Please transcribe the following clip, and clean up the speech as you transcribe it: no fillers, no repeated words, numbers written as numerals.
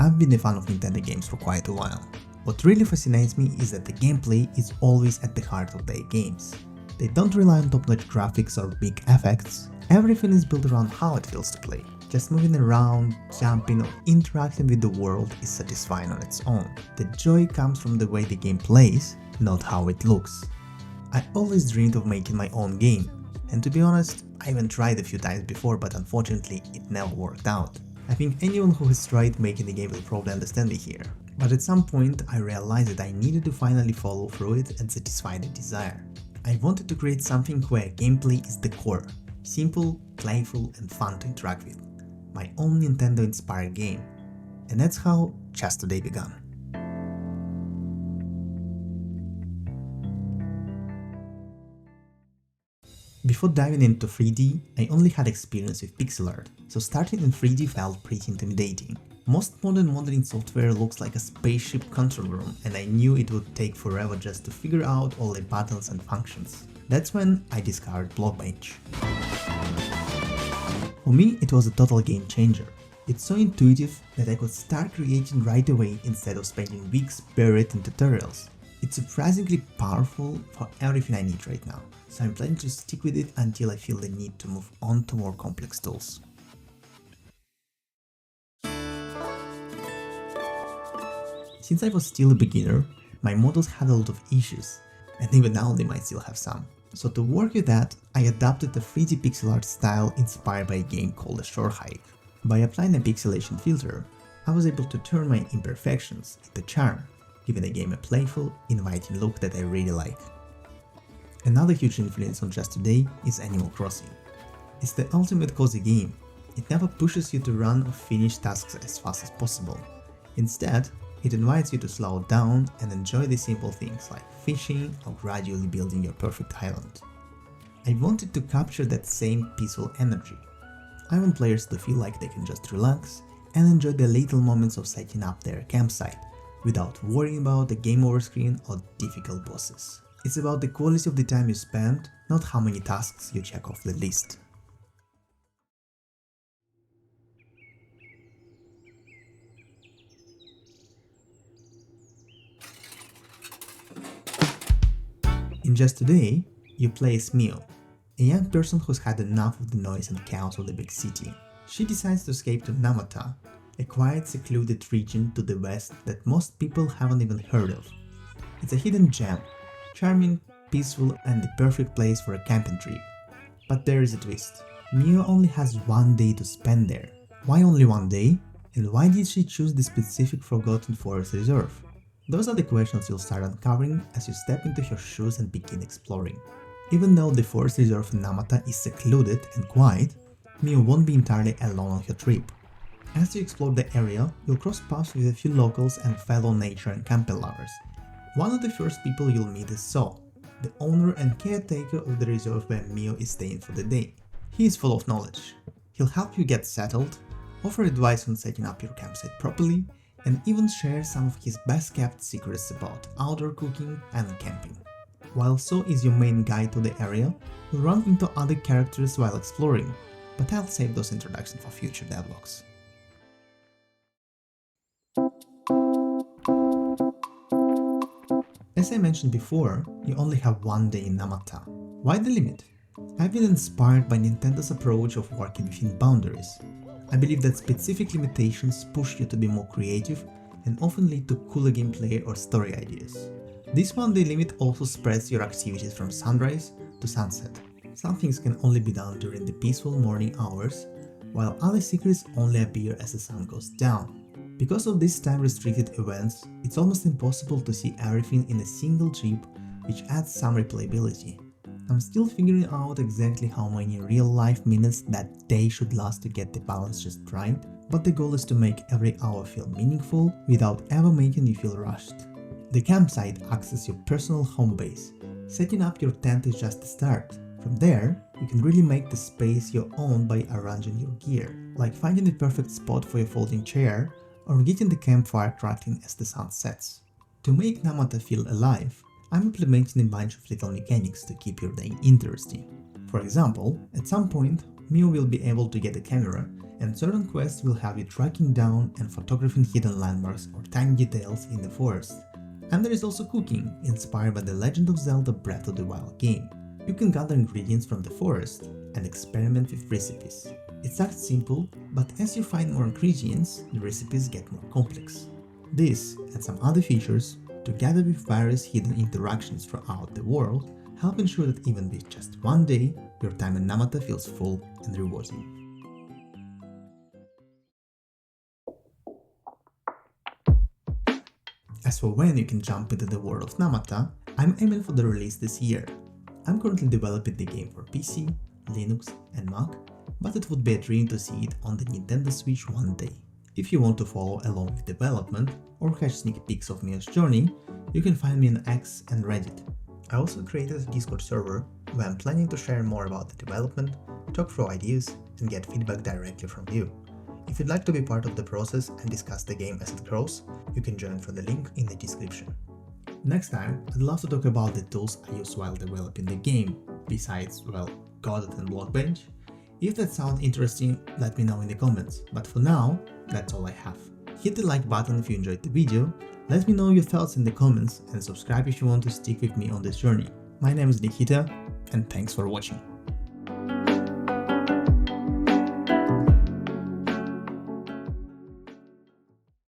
I've been a fan of Nintendo games for quite a while. What really fascinates me is that the gameplay is always at the heart of their games. They don't rely on top-notch graphics or big effects, everything is built around how it feels to play. Just moving around, jumping or interacting with the world is satisfying on its own. The joy comes from the way the game plays, not how it looks. I always dreamed of making my own game, and to be honest, I even tried a few times before, but unfortunately it never worked out. I think anyone who has tried making a game will probably understand me here. But at some point I realized that I needed to finally follow through it and satisfy the desire. I wanted to create something where gameplay is the core, simple, playful and fun to interact with. My own Nintendo-inspired game. And that's how Just Today began. Before diving into 3D, I only had experience with pixel art, so starting in 3D felt pretty intimidating. Most modern modeling software looks like a spaceship control room, and I knew it would take forever just to figure out all the buttons and functions. That's when I discovered Blockbench. For me, it was a total game changer. It's so intuitive that I could start creating right away instead of spending weeks buried in tutorials. It's surprisingly powerful for everything I need right now, so I'm planning to stick with it until I feel the need to move on to more complex tools. Since I was still a beginner, my models had a lot of issues, and even now they might still have some. So to work with that, I adopted the 3D pixel art style inspired by a game called Showreel. By applying a pixelation filter, I was able to turn my imperfections into charm, giving the game a playful, inviting look that I really like. Another huge influence on Just Today is Animal Crossing. It's the ultimate cozy game. It never pushes you to run or finish tasks as fast as possible. Instead, it invites you to slow down and enjoy the simple things like fishing or gradually building your perfect island. I wanted to capture that same peaceful energy. I want players to feel like they can just relax and enjoy the little moments of setting up their campsite without worrying about the game over screen or difficult bosses. It's about the quality of the time you spend, not how many tasks you check off the list. In Just Today, you play as Mio, a young person who's had enough of the noise and chaos of the big city. She decides to escape to Namata, a quiet, secluded region to the west that most people haven't even heard of. It's a hidden gem, charming, peaceful and the perfect place for a camping trip. But there is a twist. Mio only has one day to spend there. Why only one day? And why did she choose the specific forgotten forest reserve? Those are the questions you'll start uncovering as you step into her shoes and begin exploring. Even though the forest reserve in Namata is secluded and quiet, Mio won't be entirely alone on her trip. As you explore the area, you'll cross paths with a few locals and fellow nature and camping lovers. One of the first people you'll meet is So, the owner and caretaker of the reserve where Mio is staying for the day. He is full of knowledge. He'll help you get settled, offer advice on setting up your campsite properly, and even share some of his best kept secrets about outdoor cooking and camping. While So is your main guide to the area, you'll run into other characters while exploring, but I'll save those introductions for future devlogs. As I mentioned before, you only have one day in Namata. Why the limit? I've been inspired by Nintendo's approach of working within boundaries. I believe that specific limitations push you to be more creative and often lead to cooler gameplay or story ideas. This one-day limit also spreads your activities from sunrise to sunset. Some things can only be done during the peaceful morning hours, while other secrets only appear as the sun goes down. Because of these time-restricted events, it's almost impossible to see everything in a single trip, which adds some replayability. I'm still figuring out exactly how many real-life minutes that day should last to get the balance just right, but the goal is to make every hour feel meaningful without ever making you feel rushed. The campsite acts as your personal home base. Setting up your tent is just the start. From there, you can really make the space your own by arranging your gear, like finding the perfect spot for your folding chair or getting the campfire crackling as the sun sets. To make Namata feel alive, I'm implementing a bunch of little mechanics to keep your day interesting. For example, at some point, Mio will be able to get a camera, and certain quests will have you tracking down and photographing hidden landmarks or tiny details in the forest. And there is also cooking, inspired by the Legend of Zelda Breath of the Wild game. You can gather ingredients from the forest and experiment with recipes. It starts simple, but as you find more ingredients, the recipes get more complex. This and some other features, together with various hidden interactions throughout the world, help ensure that even with just one day, your time in Namata feels full and rewarding. As for when you can jump into the world of Namata, I'm aiming for the release this year. I'm currently developing the game for PC, Linux and Mac, but it would be a dream to see it on the Nintendo Switch one day. If you want to follow along with development or catch sneak peeks of Mio's journey, you can find me on X and Reddit. I also created a Discord server where I'm planning to share more about the development, talk through ideas, and get feedback directly from you. If you'd like to be part of the process and discuss the game as it grows, you can join through the link in the description. Next time, I'd love to talk about the tools I use while developing the game, besides, well, Godot and Blockbench. If that sounds interesting, let me know in the comments, but for now, that's all I have. Hit the like button if you enjoyed the video, let me know your thoughts in the comments, and subscribe if you want to stick with me on this journey. My name is Nikita, and thanks for watching.